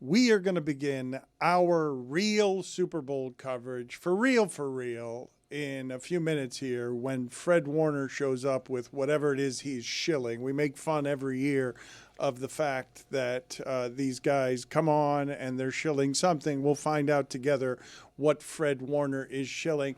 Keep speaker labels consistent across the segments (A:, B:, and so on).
A: we are going to begin our real Super Bowl coverage, for real, in a few minutes here when Fred Warner shows up with whatever it is he's shilling. We make fun every year of the fact that these guys come on and they're shilling something. We'll find out together what Fred Warner is shilling.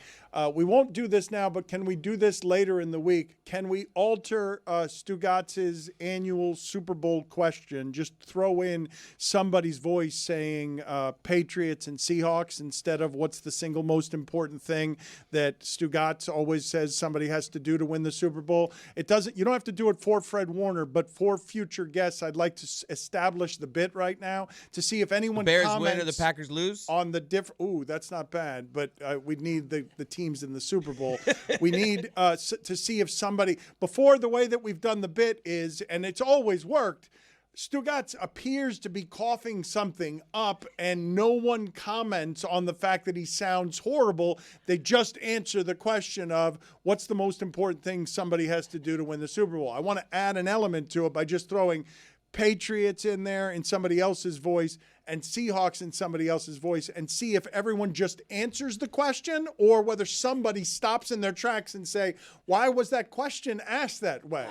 A: We won't do this now, but can we do this later in the week? Can we alter Stugotz's annual Super Bowl question? Just throw in somebody's voice saying Patriots and Seahawks instead of what's the single most important thing that Stugotz always says somebody has to do to win the Super Bowl. It doesn't. You don't have to do it for Fred Warner, but for future guests, I'd like to establish the bit right now to see if anyone
B: the Bears
A: comments
B: win or the Packers lose
A: on the different. Ooh, that's not bad, but we need the teams in the Super Bowl. We need to see if somebody, before the way that we've done the bit is, and it's always worked, Stugotz appears to be coughing something up and no one comments on the fact that he sounds horrible. They just answer the question of what's the most important thing somebody has to do to win the Super Bowl. I want to add an element to it by just throwing Patriots in there in somebody else's voice and Seahawks in somebody else's voice and see if everyone just answers the question or whether somebody stops in their tracks and say, why was that question asked that way?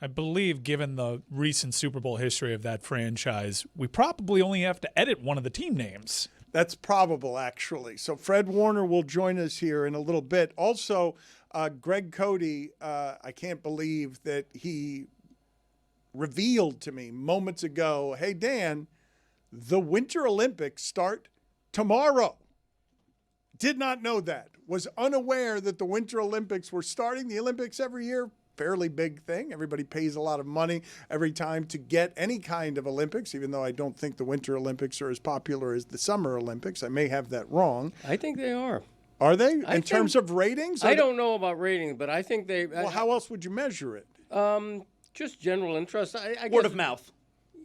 C: I believe, given the recent Super Bowl history of that franchise, we probably only have to edit one of the team names.
A: That's probable, actually. So Fred Warner will join us here in a little bit. Also, Greg Cody, I can't believe that he revealed to me moments ago, hey, Dan, the Winter Olympics start tomorrow. Did not know that. Was unaware that the Winter Olympics were starting. The Olympics every year, fairly big thing. Everybody pays a lot of money every time to get any kind of Olympics, even though I don't think the Winter Olympics are as popular as the Summer Olympics. I may have that wrong.
D: I think they are.
A: Are they? In terms of ratings?
D: I don't know about ratings, but I think they...
A: Well, how else would you measure it?
D: Just general interest. I
E: Word
D: guess,
E: of mouth.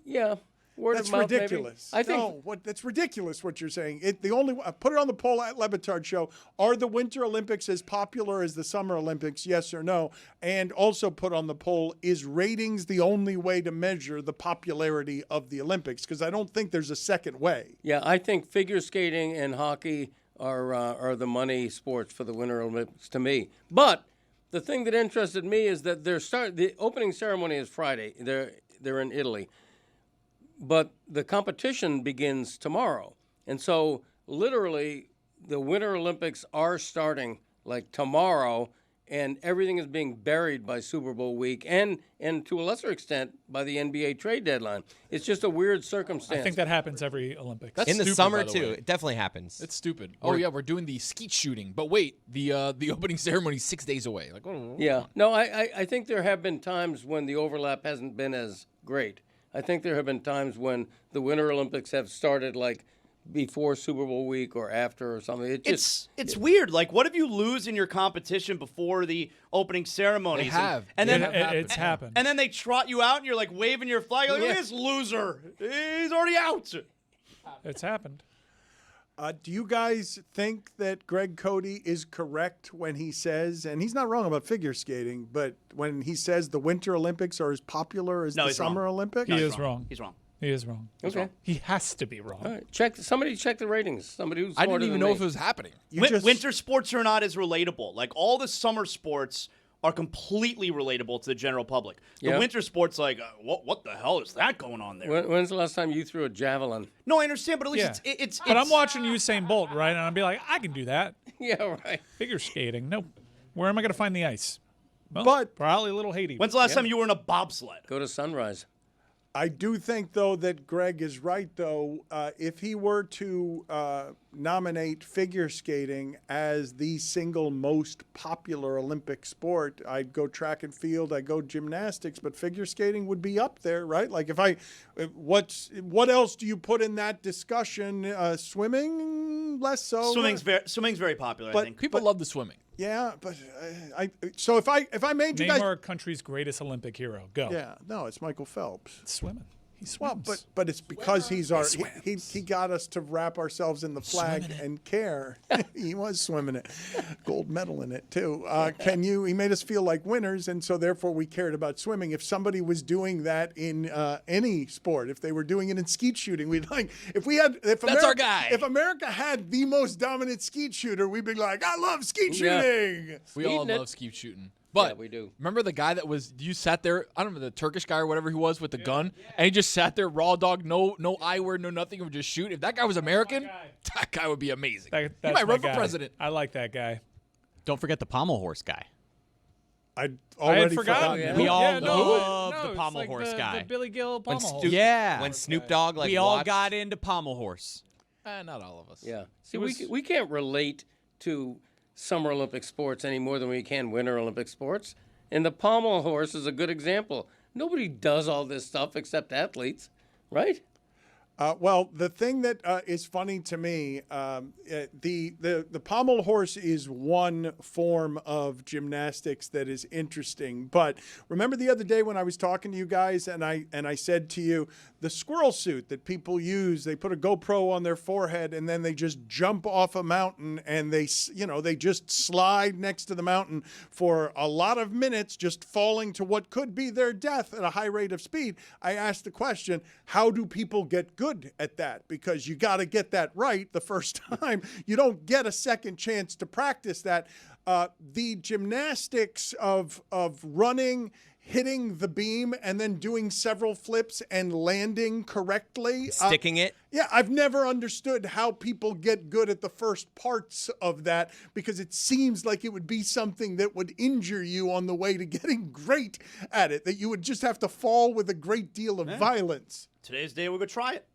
D: Yeah. Word
A: That's
D: of mouth,
A: ridiculous.
D: Maybe. I think
A: that's ridiculous what you're saying. Put it on the poll at LeBatard Show. Are the Winter Olympics as popular as the Summer Olympics? Yes or no? And also put on the poll, is ratings the only way to measure the popularity of the Olympics? Because I don't think there's a second way.
D: Yeah, I think figure skating and hockey are the money sports for the Winter Olympics to me. But the thing that interested me is that the opening ceremony is Friday. They're in Italy. But the competition begins tomorrow. And so literally the Winter Olympics are starting like tomorrow, and everything is being buried by Super Bowl week and to a lesser extent by the NBA trade deadline. It's just a weird circumstance.
C: I think that happens every Olympics.
F: That's
B: in the
F: stupid,
B: summer
F: by the
B: too.
F: way.
B: It definitely happens.
F: It's stupid. Oh yeah, we're doing the skeet shooting, but wait, the opening ceremony is 6 days away. Like,
D: Yeah. No, I think there have been times when the overlap hasn't been as great. I think there have been times when the Winter Olympics have started like before Super Bowl week or after or something.
E: It's weird. Like, what if you lose in your competition before the opening ceremonies?
F: They have.
E: And then
C: It's happened.
E: And then they trot you out, and you're like waving your flag. Like, look at this loser. He's already out.
C: It's happened.
A: Do you guys think that Greg Cody is correct when he says, and he's not wrong about figure skating, but when he says the Winter Olympics are as popular as the Summer Olympics?
C: He is wrong.
E: He's wrong.
C: He is wrong.
D: Okay.
C: He has to be wrong.
D: All right. Somebody check the ratings. Somebody who's
F: I
D: smarter
F: didn't even
D: than
F: know
D: me.
F: if it was happening.
E: Winter sports are not as relatable. Like, all the summer sports are completely relatable to the general public. The
D: Yeah.
E: winter sports, like, what the hell is that going on there?
D: When's the last time you threw a javelin?
E: No, I understand, but at least
C: Yeah.
E: it's
C: But I'm watching Usain Bolt, right? And I'd be like, I can do that.
D: Yeah, right.
C: Figure skating. Nope. Where am I going to find the ice? Well,
A: But-
C: probably a little Haiti.
E: When's the last time you were in a bobsled?
D: Go to Sunrise.
A: I do think, though, that Greg is right, though. If he were to nominate figure skating as the single most popular Olympic sport, I'd go track and field, I'd go gymnastics, but figure skating would be up there, right? Like, what else do you put in that discussion? Swimming, less so.
E: Swimming's very popular, I think.
F: People love the swimming.
A: Yeah, but so if I made you
C: Name
A: guys,
C: our country's greatest Olympic hero. Go.
A: yeah, no, it's Michael Phelps.
C: It's swimming. He swims.
A: Well, but it's because he's our he got us to wrap ourselves in the flag and care. He was swimming it, gold medal in it too. He made us feel like winners, and so therefore we cared about swimming. If somebody was doing that in any sport, if they were doing it in skeet shooting, we'd like
F: That's our guy.
A: If America had the most dominant skeet shooter, we'd be like, I love skeet shooting.
F: We all love skeet shooting. But
D: Yeah, we do.
F: Remember the guy that you sat there, I don't know, the Turkish guy or whatever he was with the gun, and he just sat there raw dog, no I word, no nothing, would just shoot. If that guy was American, that guy would be amazing. He
C: That's
F: might run
C: my
F: for
C: guy.
F: president.
C: I like that guy.
B: Don't forget the pommel horse guy.
A: I'd already
C: forgotten.
A: forgotten.
B: We all
C: no,
B: love
C: no,
B: the pommel
C: it's like
B: horse guy.
C: The Billy Gill
B: When
C: pommel horse.
B: Stu- Yeah.
G: When Snoop Dogg
B: we all
G: watched-
B: got into pommel horse.
F: Not all of us.
D: Yeah. See, we can't relate to Summer Olympic sports any more than we can Winter Olympic sports. And the pommel horse is a good example. Nobody does all this stuff except athletes, right?
A: Well, the thing that is funny to me, the pommel horse is one form of gymnastics that is interesting. But remember the other day when I was talking to you guys, and I said to you, the squirrel suit that people use, they put a GoPro on their forehead and then they just jump off a mountain and they just slide next to the mountain for a lot of minutes, just falling to what could be their death at a high rate of speed. I asked the question, how do people get good at that? Because you got to get that right the first time. You don't get a second chance to practice that. The gymnastics of running, hitting the beam, and then doing several flips and landing correctly.
G: Sticking it.
A: Yeah, I've never understood how people get good at the first parts of that, because it seems like it would be something that would injure you on the way to getting great at it, that you would just have to fall with a great deal of violence.
E: Today's the day we're going to try it.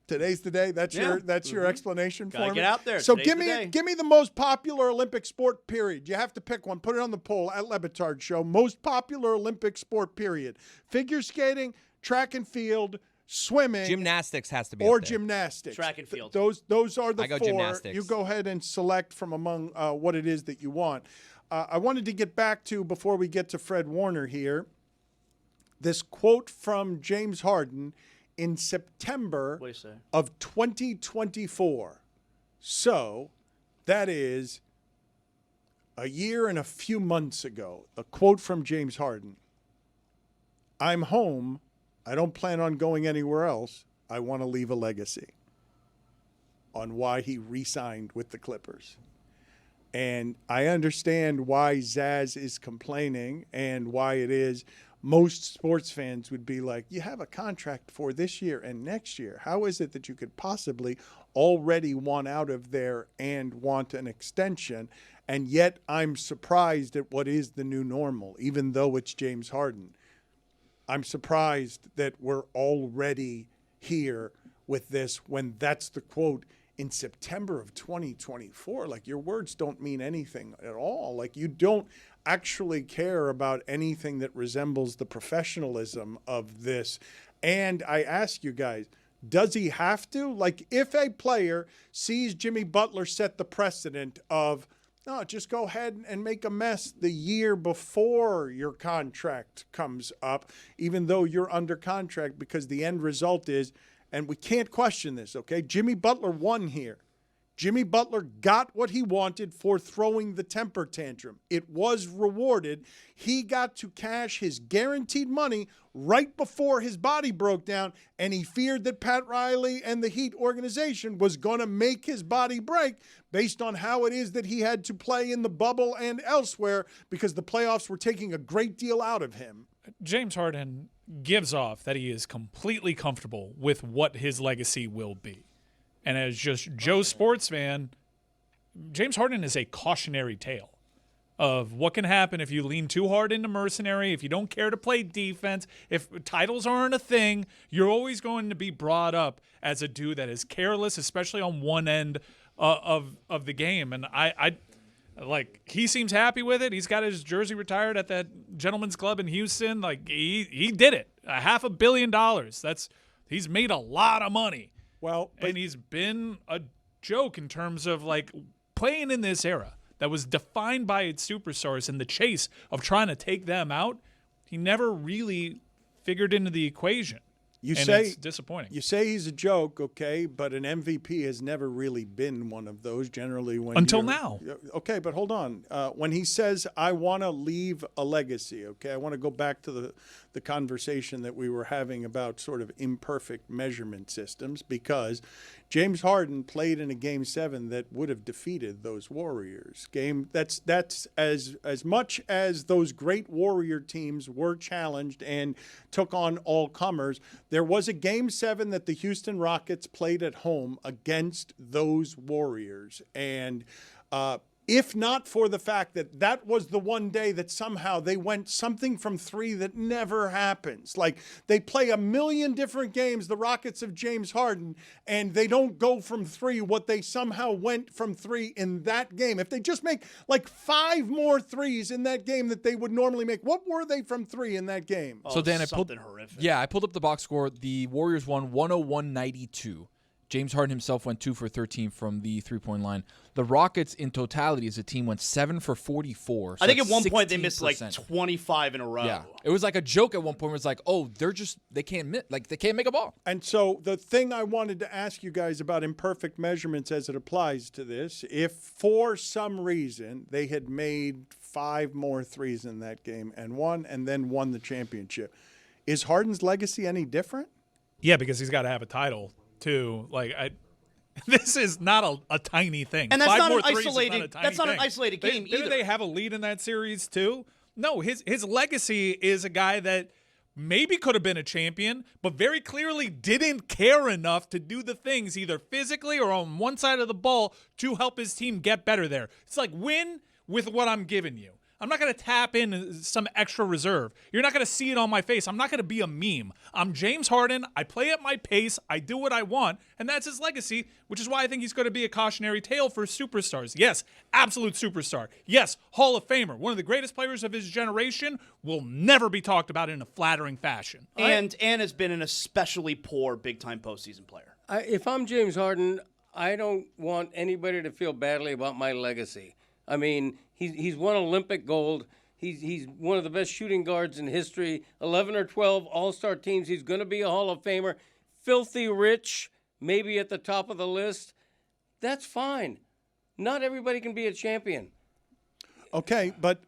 A: Today's the day. That's your explanation
E: Gotta
A: for me.
E: get out there.
A: So
E: Today's the day.
A: give me the most popular Olympic sport, period. You have to pick one. Put it on the poll at Le Batard Show. Most popular Olympic sport, period. Figure skating, track and field, swimming,
G: Gymnastics has to be
A: or
G: up there.
A: gymnastics.
E: Track and field.
A: Those are the
G: I go
A: four.
G: gymnastics.
A: You go ahead and select from among what it is that you want. I wanted to get back to, before we get to Fred Warner here, this quote from James Harden in September
E: What do you say?
A: of 2024. So that is a year and a few months ago. A quote from James Harden. I'm home. I don't plan on going anywhere else. I want to leave a legacy. On why he re-signed with the Clippers. And I understand why Zaz is complaining and why it is most sports fans would be like, you have a contract for this year and next year. How is it that you could possibly already want out of there and want an extension? And yet I'm surprised at what is the new normal, even though it's James Harden. I'm surprised that we're already here with this when that's the quote in September of 2024. Like, your words don't mean anything at all. Like, you don't actually care about anything that resembles the professionalism of this. And I ask you guys, does he have to? Like, if a player sees Jimmy Butler set the precedent of, no, just go ahead and make a mess the year before your contract comes up, even though you're under contract, because the end result is, and we can't question this, okay? Jimmy Butler won here. Jimmy Butler got what he wanted for throwing the temper tantrum. It was rewarded. He got to cash his guaranteed money right before his body broke down, and he feared that Pat Riley and the Heat organization was going to make his body break based on how it is that he had to play in the bubble and elsewhere, because the playoffs were taking a great deal out of him.
C: James Harden gives off that he is completely comfortable with what his legacy will be. And as just Joe sports fan, James Harden is a cautionary tale of what can happen if you lean too hard into mercenary, if you don't care to play defense, if titles aren't a thing, you're always going to be brought up as a dude that is careless, especially on one end of the game. And I like, he seems happy with it. He's got his jersey retired at that gentleman's club in Houston. Like, he did it. $500 million. He's made a lot of money.
A: Well,
C: And he's been a joke in terms of, like, playing in this era that was defined by its superstars and the chase of trying to take them out. He never really figured into the equation.
A: You
C: and
A: say
C: it's disappointing.
A: You say he's a joke, okay, but an MVP has never really been one of those. Generally, when
C: Until now.
A: Okay, but hold on. When he says, "I want to leave a legacy," okay, I want to go back to the conversation that we were having about sort of imperfect measurement systems, because James Harden played in a Game 7 that would have defeated those Warriors. That's as much as those great Warrior teams were challenged and took on all comers. There was a Game 7 that the Houston Rockets played at home against those Warriors, and if not for the fact that that was the one day that somehow they went something from three that never happens. Like, they play a million different games, the Rockets of James Harden, and they don't go from three what they somehow went from three in that game. If they just make like 5 more threes in that game that they would normally make, what were they from three in that game?
E: Oh,
F: So, Dan, I
E: something horrific.
F: Yeah, I pulled up the box score. The Warriors won 101-92. James Harden himself went 2 for 13 from the three-point line. The Rockets in totality as a team went 7 for 44. So
E: I think at
F: that's
E: one point they missed like
F: 16%.
E: 25 in a row.
F: Yeah, it was like a joke at one point. Where it's like, oh, they can't make a ball.
A: And so the thing I wanted to ask you guys about imperfect measurements as it applies to this, if for some reason they had made 5 more threes in that game and then won the championship, is Harden's legacy any different?
C: Yeah, because he's got to have a title too. Like, this is not a tiny thing.
E: And that's
C: 5
E: not
C: more
E: an
C: threes is
E: isolated.
C: not a tiny
E: That's not an
C: thing.
E: isolated game
C: Didn't
E: either.
C: they have a lead in that series too? No, his legacy is a guy that maybe could have been a champion, but very clearly didn't care enough to do the things either physically or on one side of the ball to help his team get better there. It's like, win with what I'm giving you. I'm not going to tap in some extra reserve. You're not going to see it on my face. I'm not going to be a meme. I'm James Harden. I play at my pace. I do what I want, and that's his legacy, which is why I think he's going to be a cautionary tale for superstars. Yes, absolute superstar. Yes, Hall of Famer. One of the greatest players of his generation, will never be talked about in a flattering fashion.
E: And has been an especially poor big-time postseason player.
D: If I'm James Harden, I don't want anybody to feel badly about my legacy. I mean, he's won Olympic gold. He's one of the best shooting guards in history. 11 or 12 All-Star teams. He's going to be a Hall of Famer. Filthy rich, maybe at the top of the list. That's fine. Not everybody can be a champion.
A: Okay, but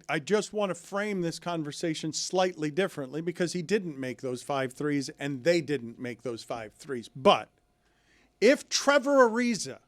A: I just want to frame this conversation slightly differently, because he didn't make those 5 threes and they didn't make those 5 threes. But if Trevor Ariza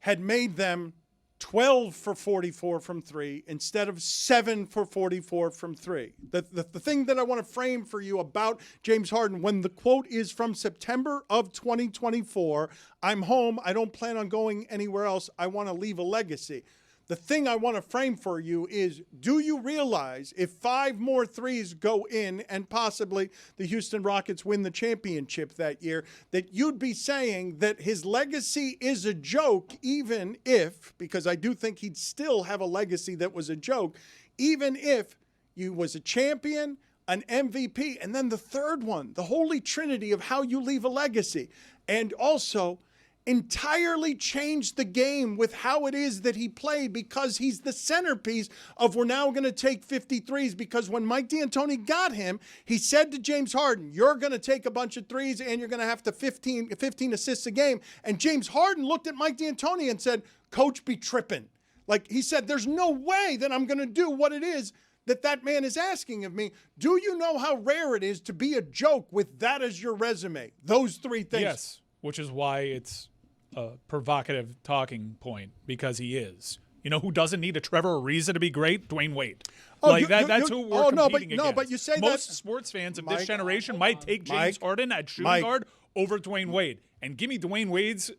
A: had made them 12 for 44 from 3 instead of 7 for 44 from 3. The thing that I want to frame for you about James Harden, when the quote is from September of 2024, I'm home, I don't plan on going anywhere else, I want to leave a legacy. The thing I want to frame for you is, do you realize if 5 more threes go in and possibly the Houston Rockets win the championship that year, that you'd be saying that his legacy is a joke, even if, because I do think he'd still have a legacy that was a joke, even if you was a champion, an MVP, and then the third one, the holy trinity of how you leave a legacy. And also, entirely changed the game with how it is that he played, because he's the centerpiece of we're now going to take 53s, because when Mike D'Antoni got him, he said to James Harden, you're going to take a bunch of threes and you're going to have to 15 assists a game. And James Harden looked at Mike D'Antoni and said, coach be tripping. Like, he said, there's no way that I'm going to do what it is that man is asking of me. Do you know how rare it is to be a joke with that as your resume? Those 3 things.
C: Yes, which is why it's a provocative talking point, because he is. You know who doesn't need a Trevor Ariza to be great? Dwayne Wade. That's who we're competing against.
A: No, but you say
C: most
A: that,
C: sports fans of
A: Mike,
C: this generation might take James Harden at shooting guard over Dwayne Wade. And give me Dwayne Wade's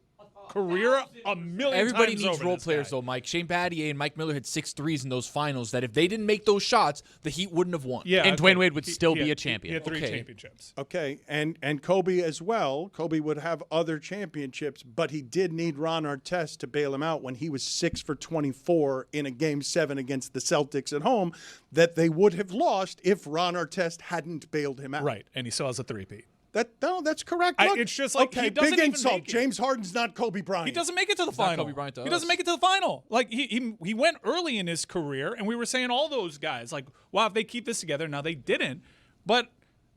C: career a million
F: Everybody
C: times
F: needs
C: over
F: role
C: this
F: players,
C: guy.
F: though, Mike. Shane Battier and Mike Miller had 6 threes in those finals that if they didn't make those shots, the Heat wouldn't have won.
C: Yeah,
B: And
C: okay.
B: Dwayne Wade would still be
C: He
B: a champion.
C: had 3
F: Okay.
C: championships.
A: Okay, and Kobe as well. Kobe would have other championships, but he did need Ron Artest to bail him out when he was 6 for 24 in a Game 7 against the Celtics at home, that they would have lost if Ron Artest hadn't bailed him out.
C: Right, and he still has a 3-peat.
A: That's correct. Look,
C: It's just like,
A: okay,
C: he doesn't
A: big
C: even
A: insult.
C: make it.
A: James Harden's not Kobe Bryant.
C: He doesn't make it to the
F: not
C: final.
F: Kobe Bryant to
C: He
F: us.
C: doesn't make it to the final. Like, he went early in his career, and we were saying all those guys, like, wow, if they keep this together. Now, they didn't. But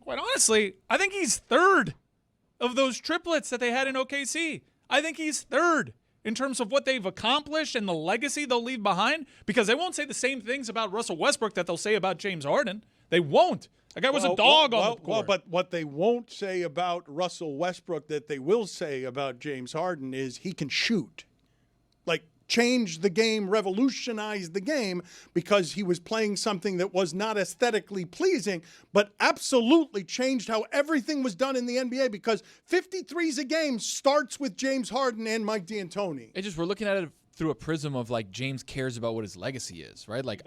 C: Quite honestly, I think he's third of those triplets that they had in OKC. I think he's third in terms of what they've accomplished and the legacy they'll leave behind, because they won't say the same things about Russell Westbrook that they'll say about James Harden. They won't. That guy was a dog on the court.
A: Well, but what they won't say about Russell Westbrook that they will say about James Harden is he can shoot. Like, change the game, revolutionize the game, because he was playing something that was not aesthetically pleasing, but absolutely changed how everything was done in the NBA, because 53s a game starts with James Harden and Mike D'Antoni.
F: It just, we're looking at it through a prism of like James cares about what his legacy is, right? Like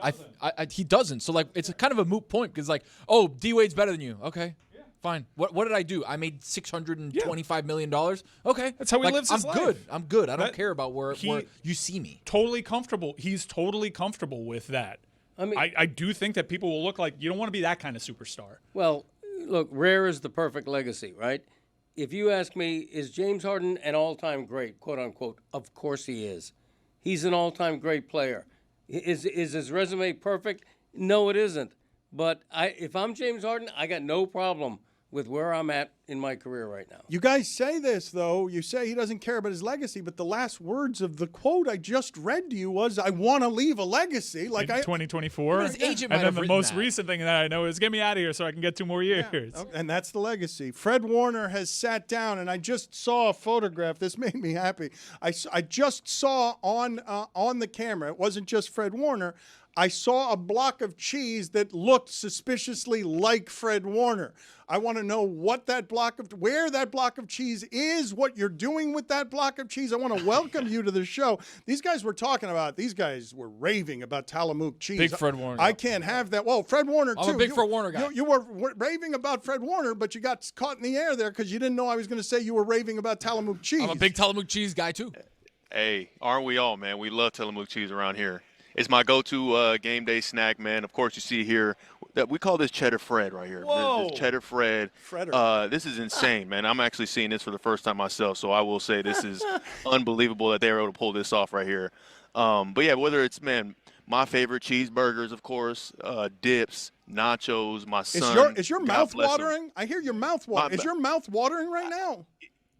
F: he doesn't. So like it's a kind of a moot point, because like, oh, D Wade's better than you. Okay. Fine. What did I do? I made $625 million. Okay.
C: That's how he lives his
F: I'm
C: life.
F: good. I'm good. I don't care about where you see me.
C: Totally comfortable. He's totally comfortable with that. I mean, I do think that people will look like, you don't want to be that kind of superstar.
D: Well, look, rare is the perfect legacy, right? If you ask me, is James Harden an all-time great, quote unquote? Of course he is. He's an all-time great player. Is his resume perfect? No, it isn't. But if I'm James Harden, I got no problem with where I'm at in my career right now.
A: You guys say this, though. You say he doesn't care about his legacy, but the last words of the quote I just read to you was, I want to leave a legacy. Like
C: in 2024.
F: His agent might
C: and then
F: have
C: the
F: written
C: most
F: that.
C: recent thing that I know is, get me out of here so I can get 2 more years.
A: And that's the legacy. Fred Warner has sat down, and I just saw a photograph. This made me happy. I just saw on the camera, it wasn't just Fred Warner, I saw a block of cheese that looked suspiciously like Fred Warner. I want to know where that block of cheese is, what you're doing with that block of cheese. I want to welcome you to the show. These guys were raving about Tillamook cheese.
F: Big Fred Warner.
A: I can't have that. Well, Fred Warner, too.
F: I'm a big Fred Warner guy.
A: You were raving about Fred Warner, but you got caught in the air there because you didn't know I was going to say you were raving about Tillamook cheese.
F: I'm a big Tillamook cheese guy, too.
G: Hey, aren't we all, man? We love Tillamook cheese around here. It's my go-to game day snack, man. Of course, you see here that we call this Cheddar Fred right here.
A: Whoa.
G: This Cheddar Fred. This is insane, man. I'm actually seeing this for the first time myself, so I will say this is unbelievable that they were able to pull this off right here. But yeah, whether it's, man, my favorite cheeseburgers, of course, dips, nachos, my son.
A: Is your
G: God
A: mouth
G: bless him.
A: watering? I hear your mouth watering. Is your mouth watering right now?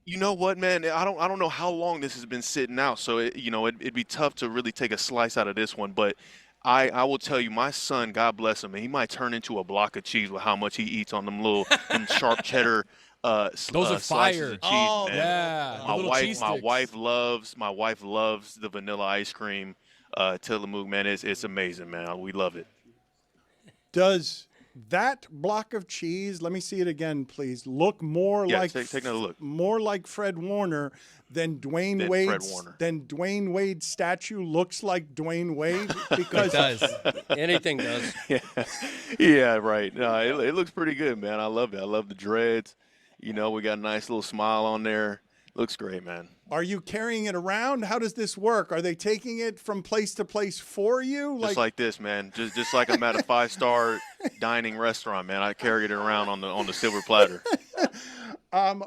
G: You know what, man? I don't know how long this has been sitting out, so it'd be tough to really take a slice out of this one. But I will tell you, my son, God bless him, he might turn into a block of cheese with how much he eats on them sharp cheddar.
F: Those are
G: slices
F: fire.
G: of cheese, man.
F: Yeah.
G: My wife loves the vanilla ice cream. Tillamook, man, it's amazing, man. We love it.
A: Does that block of cheese, let me see it again, please, look more like
G: take another look.
A: More like Fred Warner than Dwayne Wade's statue looks like Dwayne Wade? Because
B: It does.
D: Anything does.
G: Yeah, right. No, it looks pretty good, man. I love it. I love the dreads. We got a nice little smile on there. Looks great, man.
A: Are you carrying it around? How does this work? Are they taking it from place to place for you?
G: Just like this, man. Just like I'm at a 5-star dining restaurant, man. I carry it around on the silver platter.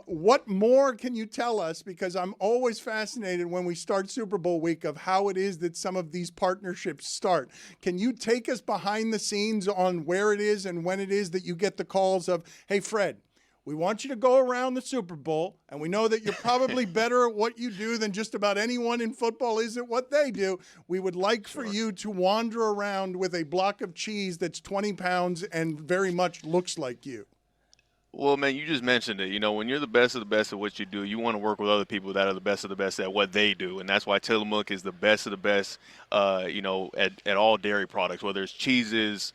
A: What more can you tell us? Because I'm always fascinated when we start Super Bowl week of how it is that some of these partnerships start. Can you take us behind the scenes on where it is and when it is that you get the calls of, hey, Fred, we want you to go around the Super Bowl, and we know that you're probably better at what you do than just about anyone in football is at what they do. We would like for you to wander around with a block of cheese that's 20 pounds and very much looks like you.
G: Well, man, you just mentioned it. When you're the best of the best at what you do, you want to work with other people that are the best of the best at what they do. And that's why Tillamook is the best of the best, at all dairy products, whether it's cheeses,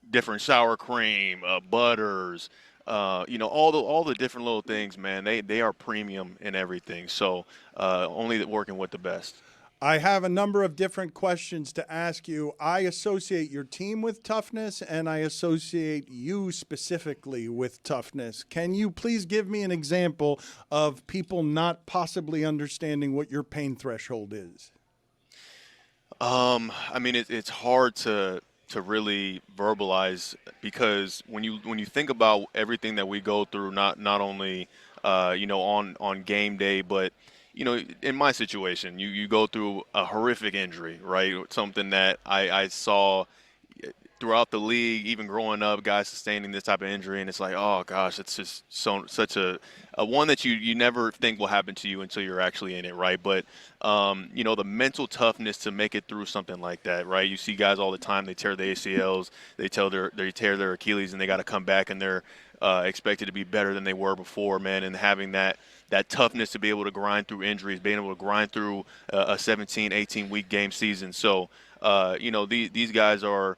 G: different sour cream, butters, all the different little things, man. They are premium in everything. So only working with the best.
A: I have a number of different questions to ask you. I associate your team with toughness, and I associate you specifically with toughness. Can you please give me an example of people not possibly understanding what your pain threshold is?
G: It's hard to really verbalize, because when you think about everything that we go through, not only on game day, but in my situation, you go through a horrific injury, right? Something that I saw throughout the league, even growing up, guys sustaining this type of injury, and it's like, oh gosh, it's just such a one that you never think will happen to you until you're actually in it, right? But the mental toughness to make it through something like that, right? You see guys all the time, they tear their ACLs, they tear their Achilles, and they got to come back, and they're expected to be better than they were before, man. And having that toughness to be able to grind through injuries, being able to grind through a 17, 18-week game season. So, these guys are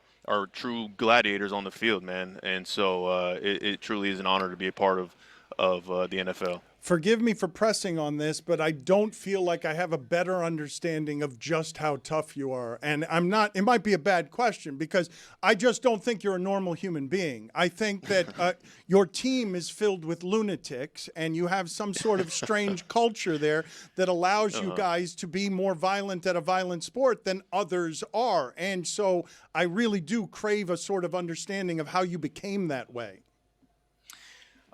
G: true gladiators on the field, man. And so it truly is an honor to be a part of the NFL.
A: Forgive me for pressing on this, but I don't feel like I have a better understanding of just how tough you are. And it might be a bad question because I just don't think you're a normal human being. I think that your team is filled with lunatics and you have some sort of strange culture there that allows you guys to be more violent at a violent sport than others are. And so I really do crave a sort of understanding of how you became that way.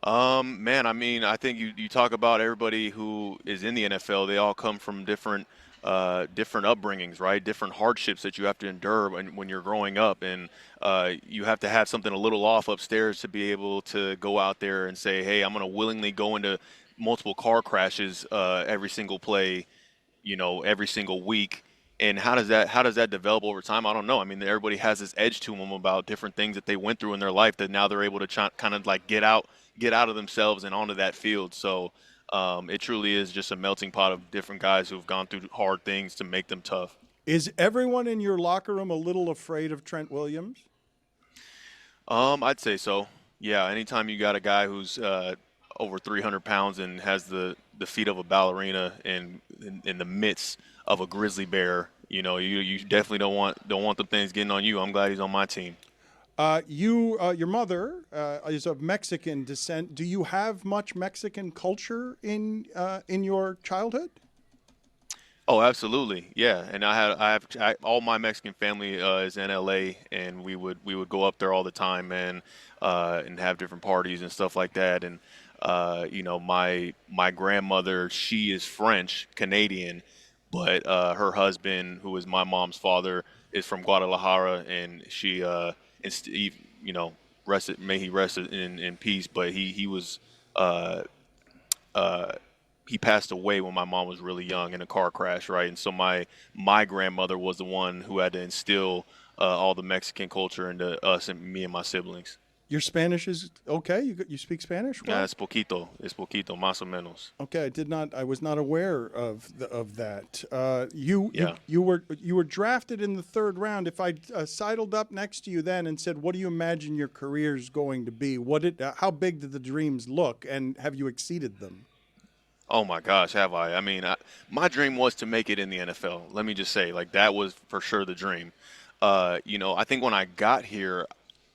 G: Man, I mean, I think you talk about everybody who is in the NFL. They all come from different upbringings, right? Different hardships that you have to endure when you're growing up, and you have to have something a little off upstairs to be able to go out there and say, hey, I'm going to willingly go into multiple car crashes every single play, every single week. And how does that develop over time? I don't know. I mean, everybody has this edge to them about different things that they went through in their life that now they're able to kind of like get out of themselves and onto that field. So it truly is just a melting pot of different guys who've gone through hard things to make them tough.
A: Is everyone in your locker room a little afraid of Trent Williams?
G: I'd say so. Yeah, anytime you got a guy who's over 300 pounds and has the feet of a ballerina and in the midst of a grizzly bear, you definitely don't want the things getting on you. I'm glad he's on my team.
A: Your mother is of Mexican descent. Do you have much Mexican culture in your childhood?
G: Oh, absolutely, yeah. And I have all my Mexican family is in LA, and we would go up there all the time and have different parties and stuff like that. And my grandmother, she is French Canadian, but her husband, who is my mom's father, is from Guadalajara, and she. And Steve, rested. May he rest in peace. But he was, he passed away when my mom was really young in a car crash, right? And so my grandmother was the one who had to instill all the Mexican culture into us and me and my siblings.
A: Your Spanish is okay. You speak Spanish? Well?
G: Es poquito, más o menos.
A: Okay, I was not aware of that. You were drafted in the third round. If I sidled up next to you then and said, "What do you imagine your career is going to be?" How big did the dreams look, and have you exceeded them?
G: Oh my gosh, have I? I mean, my dream was to make it in the NFL. Let me just say, that was for sure the dream. I think when I got here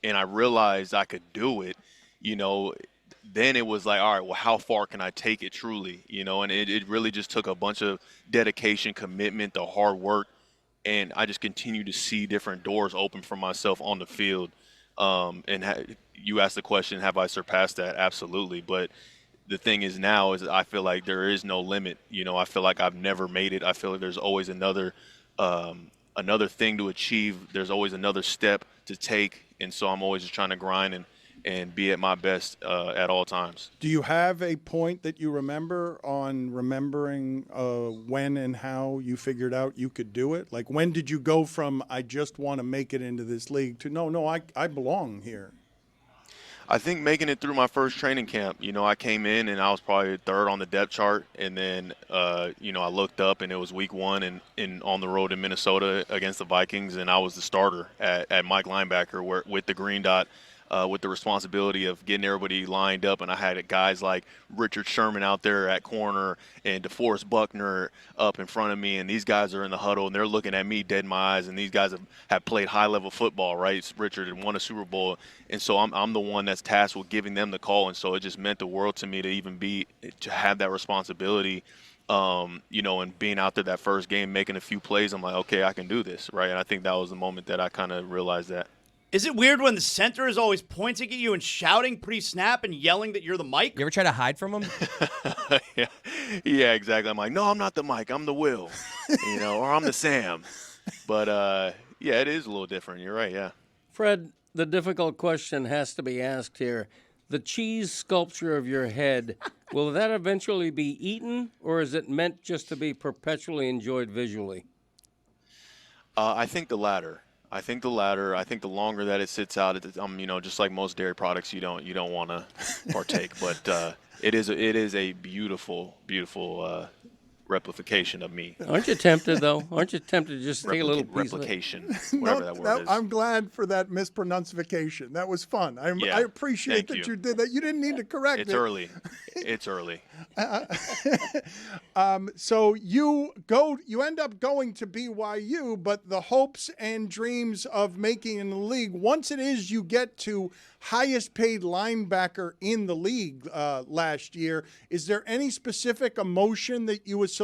G: and I realized I could do it, then it was like, all right, well, how far can I take it truly? And it really just took a bunch of dedication, commitment, the hard work, and I just continue to see different doors open for myself on the field. You asked the question, have I surpassed that? Absolutely. But the thing is now is I feel like there is no limit. I feel like I've never made it. I feel like there's always another thing to achieve. There's always another step to take. And so I'm always just trying to grind and be at my best at all times.
A: Do you have a point that you remember on remembering when and how you figured out you could do it? Like, when did you go from, I just want to make it into this league, to, no, I belong here?
G: I think making it through my first training camp, I came in and I was probably third on the depth chart. And then, I looked up and it was week one and on the road in Minnesota against the Vikings. And I was the starter at Mike linebacker with the green dot, with the responsibility of getting everybody lined up. And I had guys like Richard Sherman out there at corner and DeForest Buckner up in front of me. And these guys are in the huddle and they're looking at me dead in my eyes. And these guys have played high-level football, right? Richard had won a Super Bowl. And so I'm the one that's tasked with giving them the call. And so it just meant the world to me to have that responsibility, and being out there that first game, making a few plays. I'm like, okay, I can do this, right? And I think that was the moment that I kind of realized that.
E: Is it weird when the center is always pointing at you and shouting pre-snap and yelling that you're the Mike?
B: You ever try to hide from him?
G: Yeah, exactly. I'm like, no, I'm not the Mike. I'm the Will, or I'm the Sam. But, yeah, it is a little different. You're right, yeah.
D: Fred, the difficult question has to be asked here. The cheese sculpture of your head, will that eventually be eaten, or is it meant just to be perpetually enjoyed visually?
G: I think the latter. I think the latter. I think the longer that it sits out, just like most dairy products, you don't want to partake. But it is a beautiful, beautiful replication of me.
D: Aren't you tempted, though? Aren't you tempted to just take a little piece of it?
G: Replication, whatever that word is.
A: I'm glad for that mispronunciation. That was fun.
G: Yeah,
A: I appreciate
G: thank
A: that
G: you.
A: you did that. You didn't need to correct
G: It's
A: it.
G: early. It's early.
A: So you end up going to BYU, but the hopes and dreams of making in the league, once it is you get to highest paid linebacker in the league last year, is there any specific emotion that you associate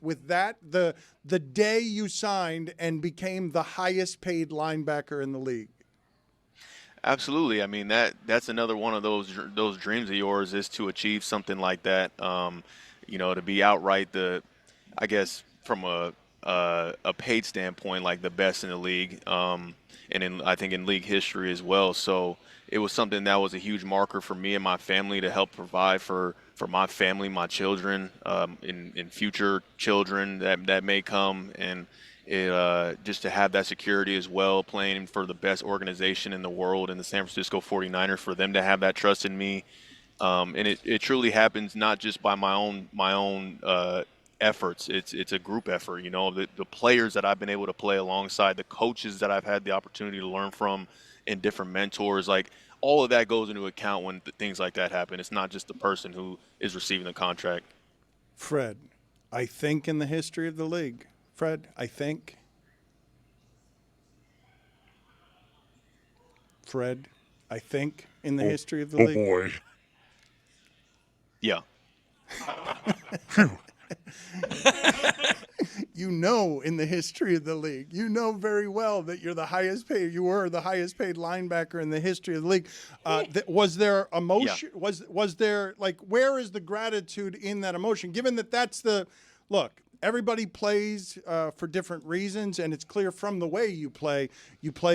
A: with that? The day you signed and became the highest paid linebacker in the league?
G: Absolutely. I mean, that's another one of those dreams of yours, is to achieve something like that. To be outright I guess from a paid standpoint, like the best in the league, and I think in league history as well. So it was something that was a huge marker for me and my family to help provide for my family, my children, in future children that may come, and just to have that security as well, playing for the best organization in the world in the San Francisco 49ers, for them to have that trust in me. And it truly happens not just by my own efforts. It's a group effort. The players that I've been able to play alongside, the coaches that I've had the opportunity to learn from, and different mentors, like all of that goes into account when things like that happen. It's not just the person who is receiving the contract.
A: Fred, I think in the history of the league. Fred, I think. Fred, I think in the history of the league.
H: Oh boy.
G: Yeah.
A: In the history of the league, you know very well that you're the highest paid. You were the highest paid linebacker in the history of the league. Was there emotion?
G: Yeah.
A: Was there, like, where is the gratitude in that emotion? Given that that's the look. Everybody plays for different reasons, and it's clear from the way you play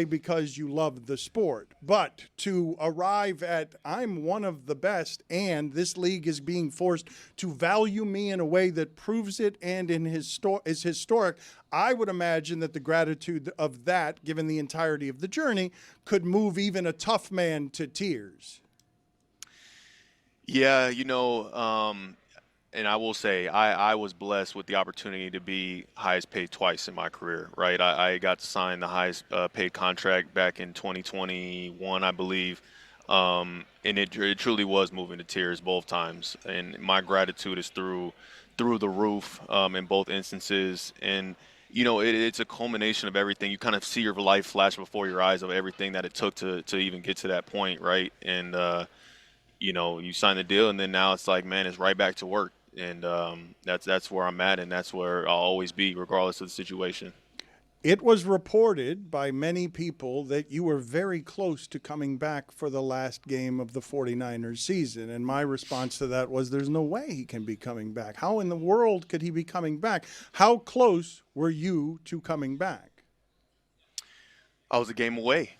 A: because you love the sport. But to arrive at, I'm one of the best, and this league is being forced to value me in a way that proves it and is historic, I would imagine that the gratitude of that, given the entirety of the journey, could move even a tough man to tears.
G: Yeah, and I will say, I was blessed with the opportunity to be highest paid twice in my career, right? I got to sign the highest paid contract back in 2021, I believe. And it truly was moving to tears both times. And my gratitude is through the roof in both instances. And, it's a culmination of everything. You kind of see your life flash before your eyes of everything that it took to even get to that point, right? And, you sign the deal, and then now it's like, man, it's right back to work. And that's where I'm at, and that's where I'll always be, regardless of the situation.
A: It was reported by many people that you were very close to coming back for the last game of the 49ers season. And my response to that was, there's no way he can be coming back. How in the world could he be coming back? How close were you to coming back?
G: I was a game away.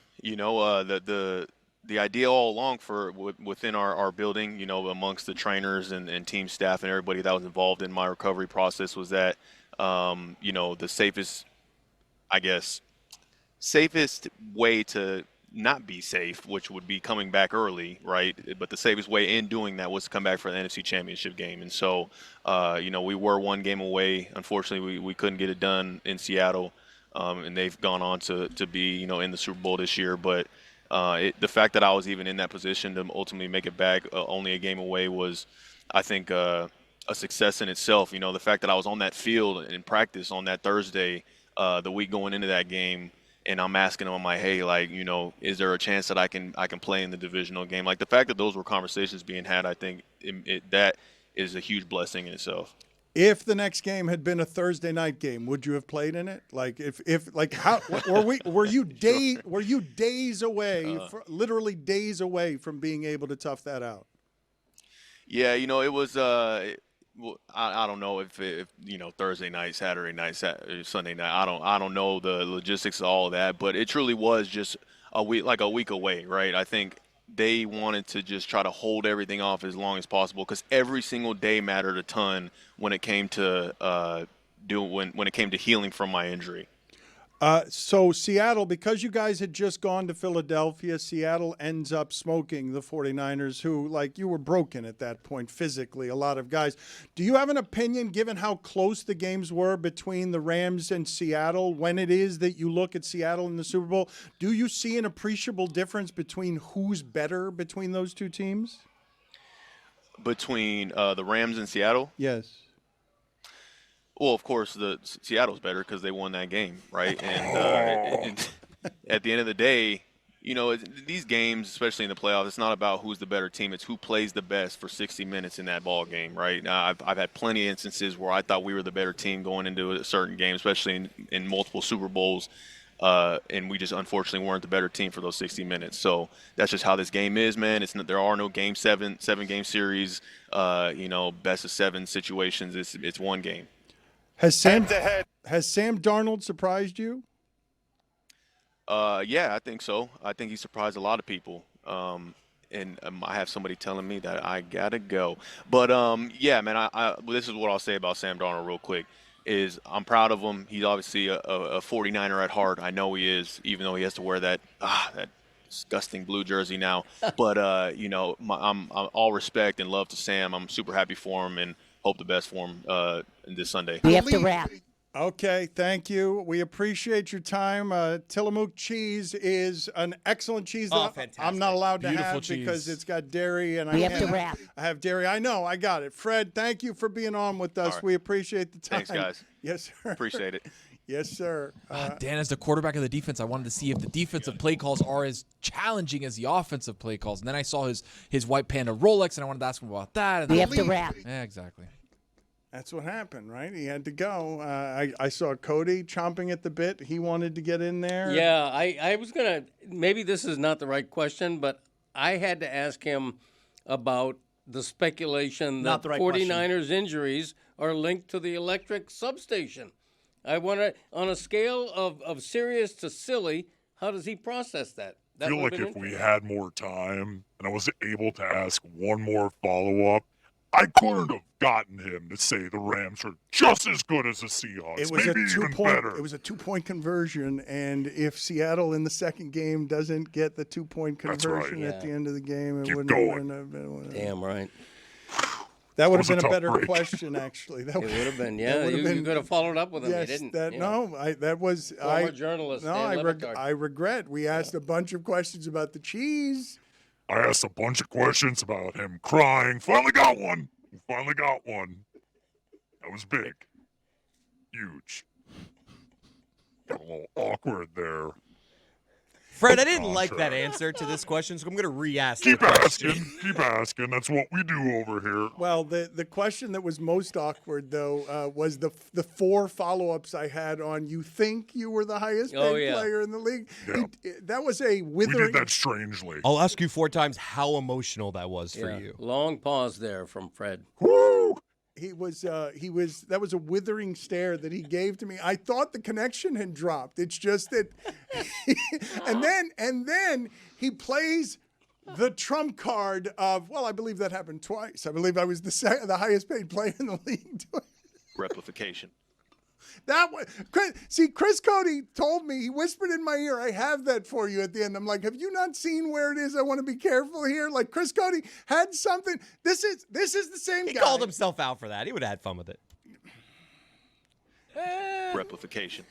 G: The idea all along within our building, amongst the trainers and team staff and everybody that was involved in my recovery process, was that, the safest way to not be safe, which would be coming back early, right? But the safest way in doing that was to come back for the NFC Championship game. And so, we were one game away. Unfortunately, we couldn't get it done in Seattle, and they've gone on to be, in the Super Bowl this year. But the fact that I was even in that position to ultimately make it back only a game away was, I think, a success in itself. The fact that I was on that field in practice on that Thursday, the week going into that game, and I'm asking them, I'm like, hey, like, is there a chance that I can play in the divisional game? Like, the fact that those were conversations being had, I think that is a huge blessing in itself.
A: If the next game had been a Thursday night game, would you have played in it? Like, how were you days away, literally days away from being able to tough that out?
G: Yeah, it was. I don't know if Thursday night, Saturday night, Sunday night. I don't know the logistics of all of that, but it truly was just. a week away, right? I think they wanted to just try to hold everything off as long as possible because every single day mattered a ton when it came to when it came to healing from my injury.
A: So Seattle, because you guys had just gone to Philadelphia, Seattle ends up smoking the 49ers, who, like, you were broken at that point physically, a lot of guys. Do you have an opinion, given how close the games were between the Rams and Seattle, when it is that you look at Seattle in the Super Bowl? Do you see an appreciable difference between who's better between those two teams?
G: Between the Rams and Seattle?
A: Yes.
G: Well, of course, the Seattle's better because they won that game, right? And at the end of the day, you know, these games, especially in the playoffs, it's not about who's the better team. It's who plays the best for 60 minutes in that ball game, right? Now, I've had plenty of instances where I thought we were the better team going into a certain game, especially in multiple Super Bowls, and we just unfortunately weren't the better team for those 60 minutes. So that's just how this game is, man. There are no seven-game series, best of 7 situations. It's one game.
A: Has Sam Darnold surprised you?
G: Yeah, I think so. I think he surprised a lot of people. And I have somebody telling me that I gotta go. But yeah, man. This is what I'll say about Sam Darnold real quick. Is I'm proud of him. He's obviously a 49er at heart. I know he is, even though he has to wear that disgusting blue jersey now. But I'm all respect and love to Sam. I'm super happy for him and hope the best for him this Sunday.
H: We have to wrap.
A: Okay, thank you. We appreciate your time. Tillamook cheese is an excellent cheese that
H: fantastic.
A: I'm not allowed to
F: Beautiful
A: have
F: cheese.
A: because it's got dairy and
H: We
A: I
H: have to
A: can't.
H: wrap.
A: I have dairy. I know. I got it. Fred, thank you for being on with us.
G: right.
A: We appreciate the time.
G: Thanks, guys.
A: Yes, sir.
G: Appreciate it.
A: Yes, sir.
F: Dan, as the quarterback of the defense, I wanted to see if the defensive play calls are as challenging as the offensive play calls. And then I saw his white Panda Rolex, and I wanted to ask him about that. And
H: We
F: then-
H: have to wrap.
F: Yeah, exactly.
A: That's what happened, right? He had to go. I saw Cody chomping at the bit. He wanted to get in there.
D: Yeah, I was going to – maybe this is not the right question, but I had to ask him about the speculation
E: Not
D: that
E: the right
D: 49ers injuries are linked to the electric substation. I want to – on a scale of serious to silly, how does he process that?
I: I feel like if we had more time and I was able to ask one more follow-up, I couldn't have gotten him to say the Rams are just as good as the Seahawks.
A: It was
I: maybe
A: a
I: even
A: two-point.
I: better.
A: It was a 2-point conversion, and if Seattle in the second game doesn't get the 2-point
I: That's right.
A: conversion at the end of the game, it
I: Keep
A: wouldn't
I: going.
A: have been.
D: Damn right.
A: That would
I: was
A: have
I: a
A: been a
I: tough
A: better
I: break.
A: question, actually. That
D: It would have been,
A: that
D: yeah.
A: would have
D: You
A: been-
D: could have followed up with him.
A: Yes,
D: you didn't.
A: that
D: yeah.
A: no, that was
D: Former journalist,
A: No,
D: Dan Le Batard.
A: I regret. We asked a bunch of questions about the cheese.
I: I asked a bunch of questions about him crying. Finally got one. Finally got one. That was big. Huge. Got a little awkward there.
J: Fred, I didn't like that
I: Contract.
J: answer to this question, so I'm going to re-ask
I: Keep
J: the question.
I: asking. Keep asking. That's what we do over here.
A: Well, the question that was most awkward though was the 4 follow-ups I had on. You think you were the highest paid
D: Oh, yeah.
A: player in the league?
I: Yeah.
A: That was a
I: We
A: withering.
I: did that strangely.
J: I'll ask you 4 times how emotional that was for
D: Yeah.
J: you.
D: Long pause there from Fred.
I: Woo!
A: He was that was a withering stare that he gave to me. I thought the connection had dropped. It's just that and then he plays the trump card of, well, I believe that happened twice. I believe I was the highest paid player in the league.
G: Replication.
A: That was Chris Cody told me, he whispered in my ear, I have that for you at the end. I'm like, have you not seen where it is? I want to be careful here. Like, Chris Cody had something. This is the same
J: He
A: guy.
J: called himself out for that. He would have had fun with it.
G: Replication.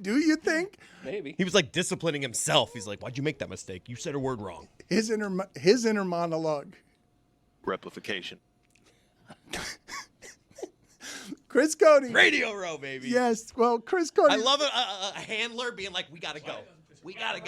A: Do you think
D: Maybe.
J: He was like disciplining himself. He's like, why'd you make that mistake? You said a word wrong.
A: his inner monologue?
G: Replication.
A: Chris Cody.
J: Radio row, baby.
A: Yes. Well, Chris Cody.
J: I love a handler being like, we got to go. We got to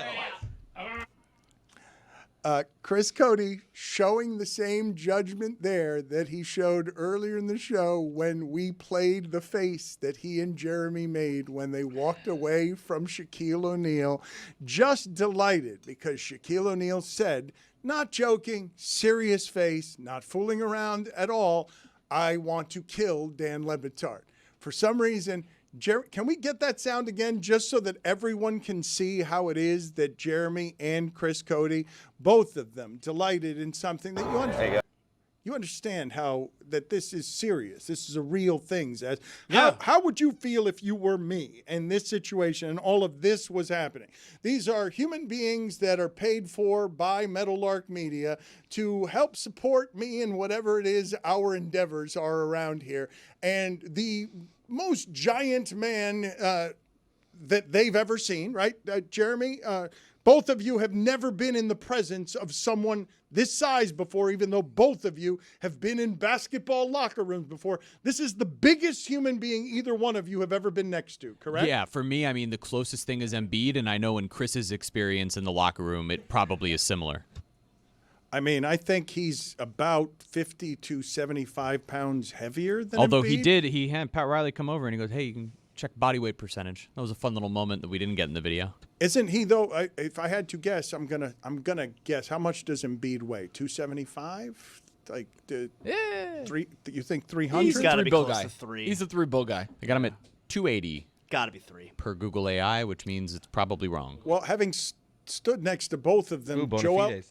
J: go.
A: Chris Cody showing the same judgment there that he showed earlier in the show when we played the face that he and Jeremy made when they walked away from Shaquille O'Neal. Just delighted because Shaquille O'Neal said, not joking, serious face, not fooling around at all, I want to kill Dan Le Batard. For some reason, Can we get that sound again just so that everyone can see how it is that Jeremy and Chris Cody, both of them, delighted in something that you understand? You understand how that this is serious. This is a real thing, Zaz. How would you feel if you were me in this situation and all of this was happening? These are human beings that are paid for by Meadowlark Media to help support me in whatever it is our endeavors are around here. And the most giant man that they've ever seen, right, Jeremy? Both of you have never been in the presence of someone this size before, even though both of you have been in basketball locker rooms before. This is the biggest human being either one of you have ever been next to, correct?
B: Yeah, for me, I mean, the closest thing is Embiid, and I know in Chris's experience in the locker room, it probably is similar.
A: I mean, I think he's about 50 to 75 pounds heavier than
B: Although
A: Embiid.
B: he had Pat Riley come over and he goes, hey, you can check body weight percentage. That was a fun little moment that we didn't get in the video.
A: Isn't he though? If I had to guess, I'm gonna guess. How much does Embiid weigh? 275? Like three? You think 300?
E: He's got to be
F: Bill
E: close
F: guy.
E: to 3.
F: He's a 3 bill guy.
B: I got him at 280
E: got to be 3.
B: per Google AI, which means it's probably wrong.
A: Well, having stood next to both of them,
J: Ooh, bona
A: Joel
J: fides.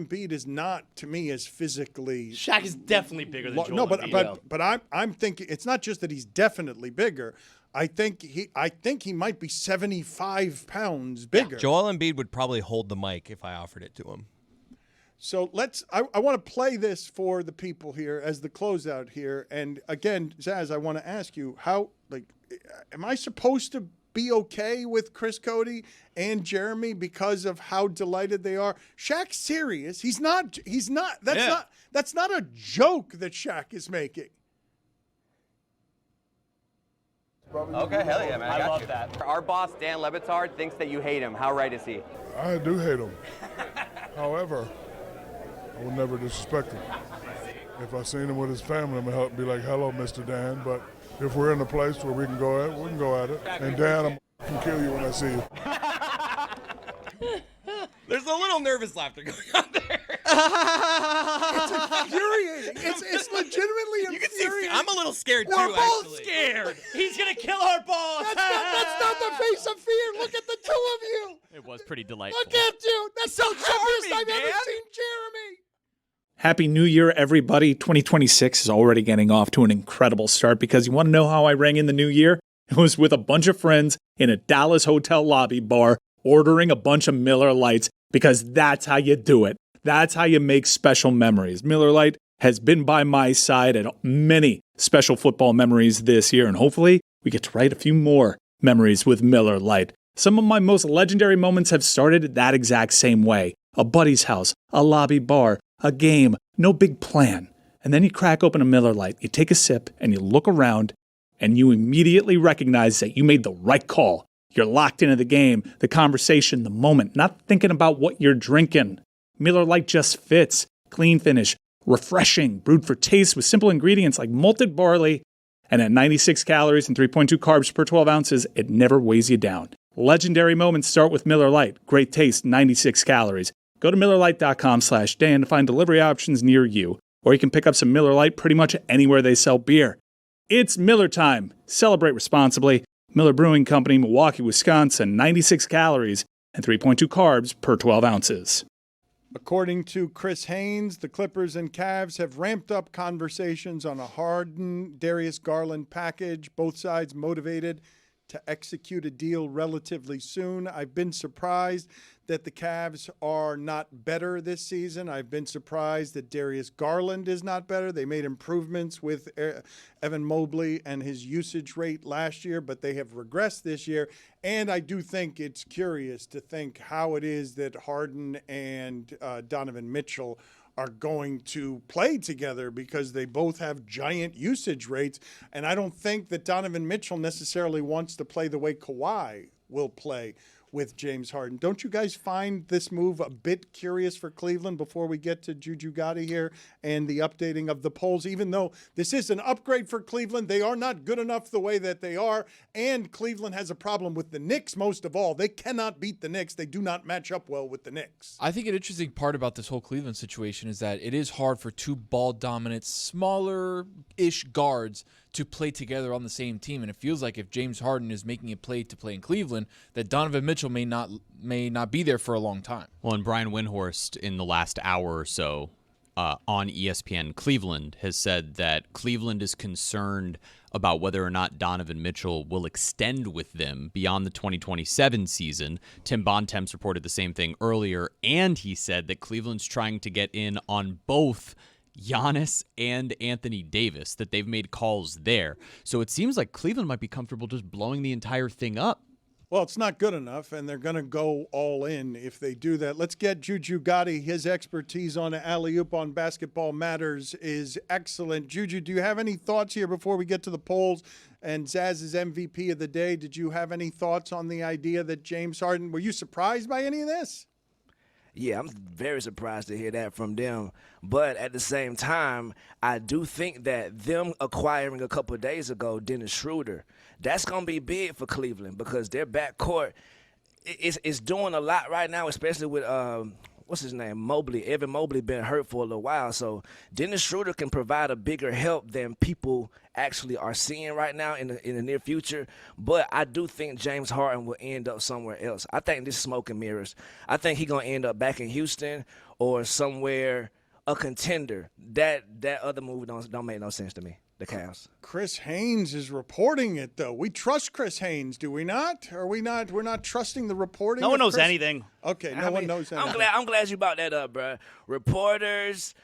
A: Embiid is not to me as physically.
E: Shaq is definitely bigger than Joel
A: No,
E: Embiid.
A: but I'm thinking it's not just that he's definitely bigger. I think he might be 75 pounds bigger.
J: Joel Embiid would probably hold the mic if I offered it to him.
A: So I want to play this for the people here as the closeout here. And again, Zaz, I want to ask you am I supposed to be okay with Chris Cody and Jeremy because of how delighted they are? Shaq's serious. He's not, that's not a joke that Shaq is making.
H: Okay, hell yeah, man. I love that. Our boss, Dan Le Batard, thinks that you hate him. How right is he?
I: I do hate him. However, I will never disrespect him. If I seen him with his family, I'm gonna be like, "Hello, Mr. Dan." But if we're in a place where we can go at it. And Dan, I'm gonna kill you when I see you.
J: There's a little nervous laughter going on there.
A: It's infuriating. It's legitimately
J: You can see
A: infuriating.
J: I'm a little scared too,
E: We're both
J: actually.
E: scared. He's going to kill our boss.
A: That's not the face of fear. Look at the two of you.
B: It was pretty delightful.
A: Look at you. That's the happiest
J: charming,
A: I've ever
J: man.
A: seen Jeremy.
C: Happy New Year, everybody. 2026 is already getting off to an incredible start because you want to know how I rang in the new year? It was with a bunch of friends in a Dallas hotel lobby bar ordering a bunch of Miller Lights because that's how you do it. That's how you make special memories. Miller Lite has been by my side at many special football memories this year, and hopefully we get to write a few more memories with Miller Lite. Some of my most legendary moments have started that exact same way. A buddy's house, a lobby bar, a game, no big plan. And then you crack open a Miller Lite, you take a sip, and you look around, and you immediately recognize that you made the right call. You're locked into the game, the conversation, the moment, not thinking about what you're drinking. Miller Lite just fits. Clean finish, refreshing, brewed for taste with simple ingredients like malted barley, and at 96 calories and 3.2 carbs per 12 ounces, it never weighs you down. Legendary moments start with Miller Lite. Great taste, 96 calories. Go to MillerLite.com/Dan to find delivery options near you, or you can pick up some Miller Lite pretty much anywhere they sell beer. It's Miller time. Celebrate responsibly. Miller Brewing Company, Milwaukee, Wisconsin, 96 calories and 3.2 carbs per 12 ounces.
A: According to Chris Haynes, the Clippers and Cavs have ramped up conversations on a Harden-Darius Garland package, both sides motivated to execute a deal relatively soon. I've been surprised that the Cavs are not better this season. I've been surprised that Darius Garland is not better. They made improvements with Evan Mobley and his usage rate last year, but they have regressed this year. And I do think it's curious to think how it is that Harden and Donovan Mitchell are going to play together because they both have giant usage rates. And I don't think that Donovan Mitchell necessarily wants to play the way Kawhi will play with James Harden. Don't you guys find this move a bit curious for Cleveland before we get to Juju Gotti here and the updating of the polls? Even though this is an upgrade for Cleveland, they are not good enough the way that they are. And Cleveland has a problem with the Knicks most of all. They cannot beat the Knicks. They do not match up well with the Knicks.
F: I think an interesting part about this whole Cleveland situation is that it is hard for two ball-dominant, smaller-ish guards to play together on the same team. And it feels like if James Harden is making a play to play in Cleveland, that Donovan Mitchell may not be there for a long time.
B: Well, and Brian Windhorst in the last hour or so on ESPN Cleveland has said that Cleveland is concerned about whether or not Donovan Mitchell will extend with them beyond the 2027 season. Tim Bontemps reported the same thing earlier, and he said that Cleveland's trying to get in on both Giannis and Anthony Davis, that they've made calls there. So it seems like Cleveland might be comfortable just blowing the entire thing up.
A: Well, it's not good enough, and they're going to go all in if they do that. Let's get Juju Gotti. His expertise on alley-oop on Basketball Matters is excellent. Juju, do you have any thoughts here before we get to the polls and Zaz's MVP of the day? Did you have any thoughts on the idea that James Harden, were you surprised by any of this?
K: Yeah, I'm very surprised to hear that from them. But at the same time, I do think that them acquiring a couple of days ago Dennis Schroeder, that's going to be big for Cleveland because their backcourt is doing a lot right now, especially with what's his name, Mobley. Evan Mobley been hurt for a little while. So Dennis Schroeder can provide a bigger help than people actually are seeing right now in the near future. But I do think James Harden will end up somewhere else. I think this is smoke and mirrors. I think he's going to end up back in Houston or somewhere, a contender. That other move don't make no sense to me. The Cavs.
A: Chris Haynes is reporting it, though. We trust Chris Haynes, do we not? Are we not? We're not trusting the reporting.
E: No one knows
A: Chris?
E: anything.
A: Okay, no one knows anything.
K: I'm glad you brought that up, bro. Reporters,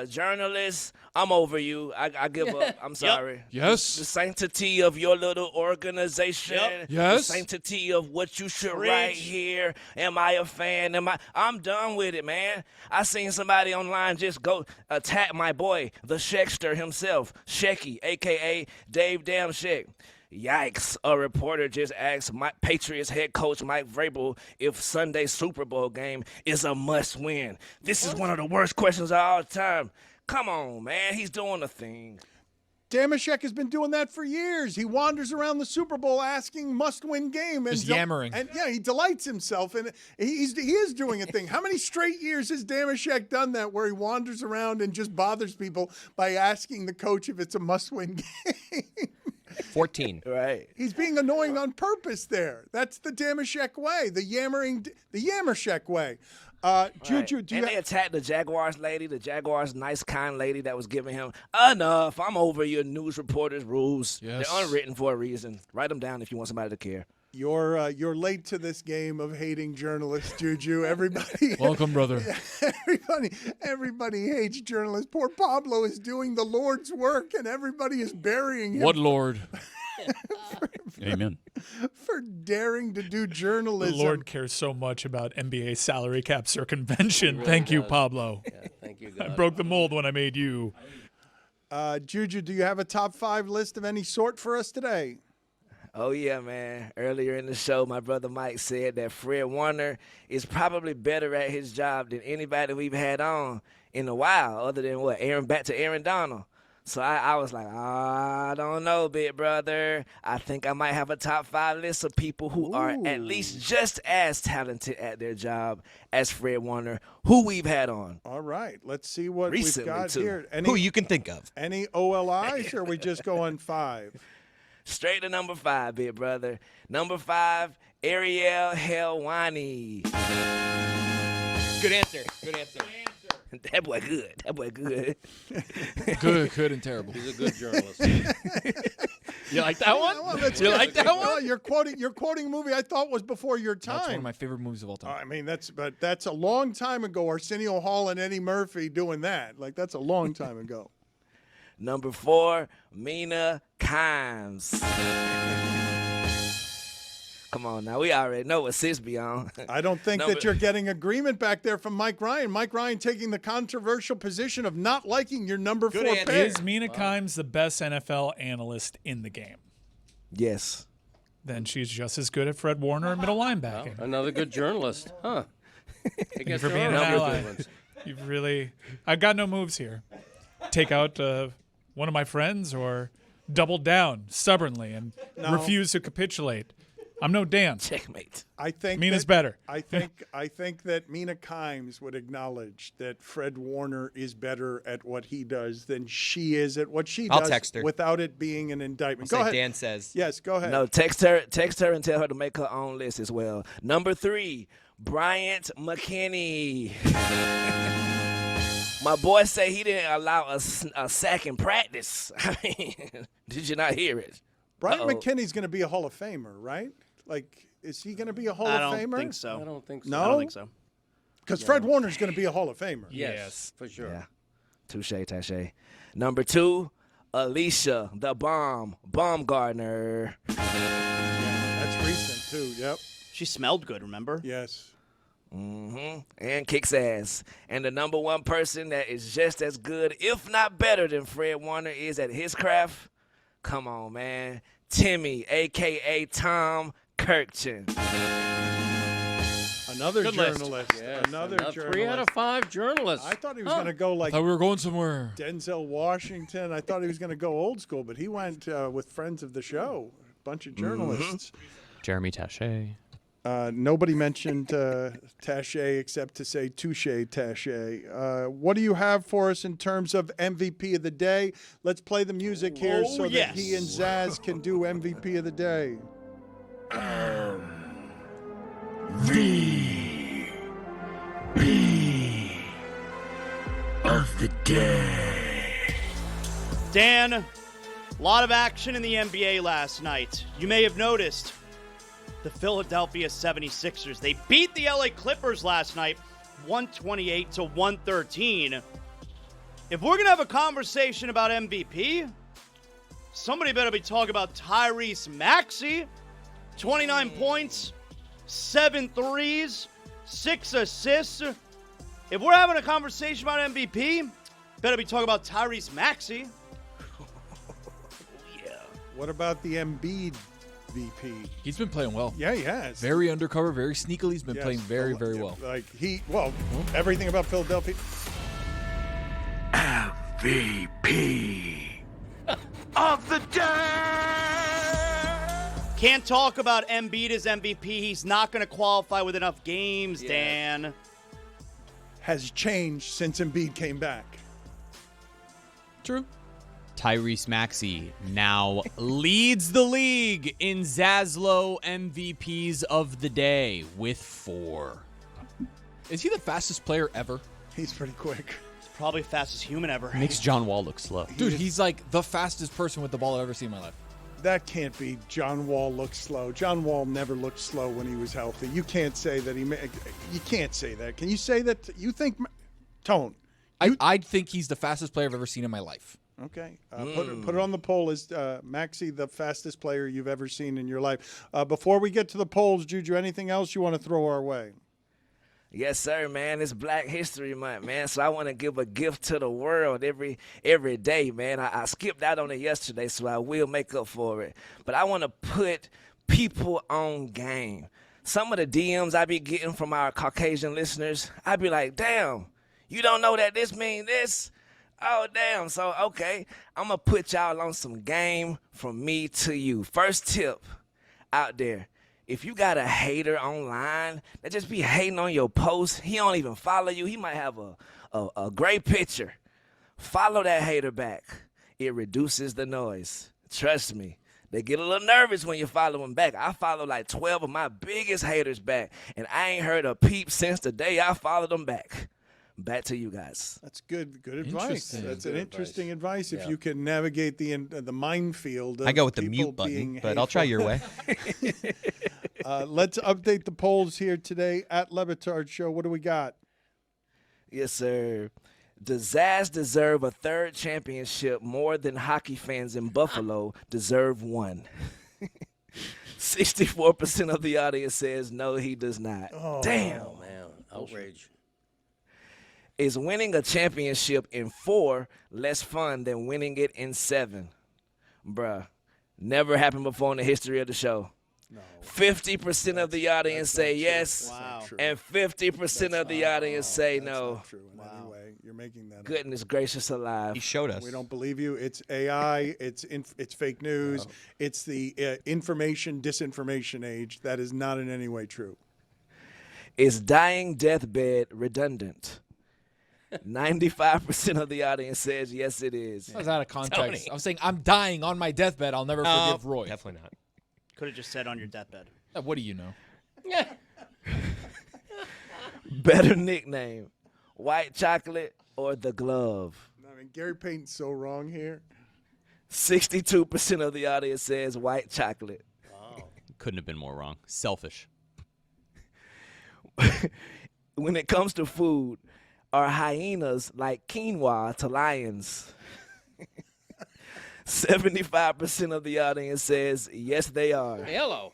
K: journalists, I'm over you. I give up. I'm sorry.
F: Yes.
K: The sanctity of your little organization.
F: Yep. Yes.
K: The sanctity of what you should write here. Am I a fan? I'm done with it, man. I seen somebody online just go attack my boy, the Shekster himself, Shecky, a.k.a. Dave Damshek. Yikes, a reporter just asked Patriots head coach Mike Vrabel if Sunday's Super Bowl game is a must-win. This is one of the worst questions of all time. Come on, man. He's doing a thing.
A: Damashek has been doing that for years. He wanders around the Super Bowl asking must-win game. And
F: just yammering.
A: And, yeah, he delights himself. And he is doing a thing. How many straight years has Damashek done that where he wanders around and just bothers people by asking the coach if it's a must-win game?
J: 14.
K: Right.
A: He's being annoying on purpose there. That's the Damashek way, the Yammershek way. Juju,
K: and they attacked the Jaguars lady, the Jaguars nice, kind lady that was giving him enough. I'm over your news reporters' rules.
F: Yes.
K: They're unwritten for a reason. Write them down if you want somebody to care.
A: You're late to this game of hating journalists, Juju. Everybody,
F: welcome, brother.
A: Everybody hates journalists. Poor Pablo is doing the Lord's work, and everybody is burying him.
F: What Lord?
J: Amen.
A: For daring to do journalism.
C: The Lord cares so much about NBA salary cap circumvention. Really Thank you, Pablo.
D: Yeah, thank you, God.
C: I broke the mold when I made you.
A: Juju, do you have a top 5 list of any sort for us today?
K: Oh, yeah, man. Earlier in the show, my brother Mike said that Fred Warner is probably better at his job than anybody we've had on in a while, other than back to Aaron Donald. So I was like, I don't know, big brother. I think I might have a top 5 list of people who are at least just as talented at their job as Fred Warner, who we've had on.
A: All right. Let's see what
K: recently
A: we've got
K: too.
A: here.
J: Who you can think of.
A: Any OLIs, or are we just going 5?
K: Straight to number 5, big brother. Number 5, Ariel Helwani.
J: Good answer. Good answer.
K: That boy good.
F: Good, and terrible.
D: He's a good journalist.
F: You like that one? You like that one?
A: You're quoting a movie I thought was before your time.
F: That's one of my favorite movies of all time.
A: I mean, that's a long time ago. Arsenio Hall and Eddie Murphy doing that. Like, that's a long time ago.
K: Number 4, Mina Kimes. Come on now, we already know what sis be on.
A: I don't think that you're getting agreement back there from Mike Ryan. Mike Ryan taking the controversial position of not liking your number 4 pick.
C: Is Mina Kimes the best NFL analyst in the game?
K: Yes.
C: Then she's just as good at Fred Warner at middle linebacking.
D: Well, another good journalist, huh? I guess
C: for being an ally. You've really, I've got no moves here. Take out one of my friends or double down stubbornly and refuse to capitulate I'm no Dan.
K: Checkmate.
A: I think
C: Mina's better.
A: I think that Mina Kimes would acknowledge that Fred Warner is better at what he does than she is at what she
J: I'll
A: does.
J: text her.
A: Without it being an indictment.
J: I'll
A: Go
J: say
A: ahead.
J: Dan says.
A: Yes, go ahead.
K: No, text her and tell her to make her own list as well. Number 3, Bryant McKinney. My boy say he didn't allow a sack in practice. I mean, did you not hear it?
A: Brian
K: Uh-oh.
A: McKinney's going to be a Hall of Famer, right? Like, is he going to be a Hall
E: I
A: of
E: don't
A: Famer?
E: think so.
D: I don't think so.
A: No?
E: I don't think so.
A: Because Fred Warner's going to be a Hall of Famer.
D: Yes, for sure.
K: Yeah. Touche, Tache. Number 2, Alicia, the Baumgartner.
A: That's recent, too. Yep.
E: She smelled good, remember?
A: Yes.
K: And kicks ass. And the number 1 person that is just as good, if not better than Fred Warner is at his craft, come on, man. Timmy, a.k.a. Tom Kirkchin.
A: Another
E: Good list.
A: journalist.
D: Yes,
A: Another journalist.
D: 3 out of 5 journalists.
A: I thought he was going to go like
F: Thought we were going somewhere.
A: Denzel Washington. I thought he was going to go old school, but he went with friends of the show, a bunch of journalists.
B: Jeremy Taché.
A: Nobody mentioned Taché except to say touche Taché. What do you have for us in terms of MVP of the day? Let's play the music here so that he and Zaz can do MVP of the day.
K: Of the day.
E: Dan, a lot of action in the NBA last night. You may have noticed the Philadelphia 76ers. They beat the LA Clippers last night, 128-113. If we're going to have a conversation about MVP, somebody better be talking about Tyrese Maxey. 29 points, 7 threes, 6 assists. If we're having a conversation about MVP, better be talking about Tyrese Maxey.
A: What about the Embiid VP?
F: He's been playing well.
A: Yeah, he has.
F: Very undercover, very sneakily. He's been
A: Yes.
F: playing very, very well.
A: Like everything about Philadelphia.
K: VP of the day.
E: Can't talk about Embiid as MVP. He's not going to qualify with enough games, Dan.
A: Has changed since Embiid came back.
F: True.
B: Tyrese Maxey now leads the league in Zaslow MVPs of the day with 4.
F: Is he the fastest player ever?
A: He's pretty quick.
E: He's probably fastest human ever.
B: Makes John Wall look slow.
F: Dude, he's like the fastest person with the ball I've ever seen in my life.
A: That can't be. John Wall looks slow. John Wall never looked slow when he was healthy. You can't say that you can't say that. Can you say that? You think, Tone?
F: I think he's the fastest player I've ever seen in my life.
A: Okay. Put it on the poll. Is Maxey the fastest player you've ever seen in your life? Before we get to the polls, Juju, anything else you want to throw our way?
K: Yes, sir, man. It's Black History Month, man. So I want to give a gift to the world every day, man. I skipped out on it yesterday, so I will make up for it. But I want to put people on game. Some of the DMs I be getting from our Caucasian listeners, I be like, damn, you don't know that this mean this? Oh, damn. So, okay, I'm going to put y'all on some game from me to you. First tip out there. If you got a hater online that just be hating on your post, he don't even follow you. He might have a great picture. Follow that hater back. It reduces the noise. Trust me. They get a little nervous when you follow them back. I follow like 12 of my biggest haters back, and I ain't heard a peep since the day I followed them back. Back to you guys.
A: That's good advice.
F: Interesting.
A: That's an interesting advice. If you can navigate the minefield of
J: I go with the
A: people
J: mute button,
A: being
J: but I'll try your way.
A: Let's update the polls here today at Le Batard Show. What do we got?
K: Yes, sir. Does Zaz deserve a 3rd championship more than hockey fans in Buffalo deserve one? 64% of the audience says no, he does not. Damn.
D: Oh, man. Outrage.
K: Is winning a championship in 4 less fun than winning it in 7? Bruh, never happened before in the history of the show. 50% of the audience say yes,
E: Wow.
K: and 50% of the audience say
A: That's
K: no.
A: not true in any way. You're making that up.
K: Goodness gracious alive.
J: He showed us.
A: We don't believe you. It's AI. It's fake news. It's the information disinformation age. That is not in any way true.
K: Is dying deathbed redundant? 95% of the audience says yes, it is.
F: That was out of context.
J: Tony.
F: I was saying I'm dying on my deathbed. I'll never forgive Roy.
J: Definitely not.
E: Could have just said on your deathbed.
F: What do you know?
K: Better nickname, white chocolate or the glove?
A: I mean, Gary Payton's so wrong here.
K: 62% of the audience says white chocolate.
B: Couldn't have been more wrong. Selfish.
K: When it comes to food, are hyenas like quinoa to lions? 75% of the audience says yes, they are.
D: Hello.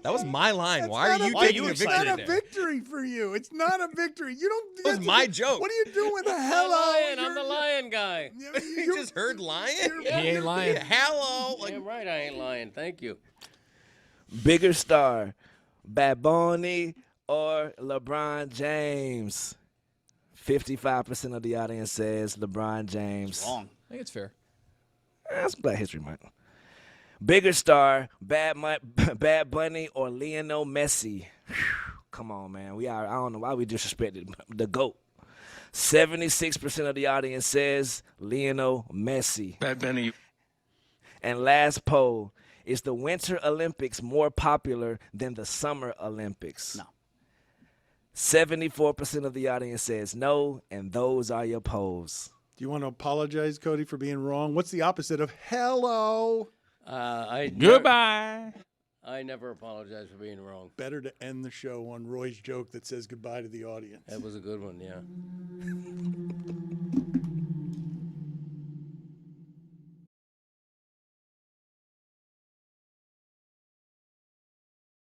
J: That was my line.
A: That's
J: Why are
A: not
J: you
A: a
J: taking a
A: victory.
J: victory
A: It's not a
J: there?
A: victory for you. It's not a victory. You don't.
J: That was my joke.
A: What are you doing with a
D: I'm
A: hello?
D: lion. I'm
A: You're-
D: the lion guy.
J: You just heard lion?
F: He ain't lying.
J: Hello. Like,
D: Yeah, right. I ain't lying. Thank you.
K: Bigger star, Bad Bunny or LeBron James? 55% of the audience says LeBron James.
E: Wrong.
F: I think it's fair.
K: That's Black History Month. Bigger star, Bad Bunny or Lionel Messi? Whew, come on, man. I don't know why we disrespected the GOAT. 76% of the audience says Lionel Messi.
I: Bad Bunny.
K: And last poll, is the Winter Olympics more popular than the Summer Olympics?
E: No.
K: 74% of the audience says no, and those are your polls.
A: Do you want to apologize, Cody, for being wrong? What's the opposite of hello?
C: Goodbye.
D: I never apologize for being wrong.
A: Better to end the show on Roy's joke that says goodbye to the audience.
D: That was a good one, yeah.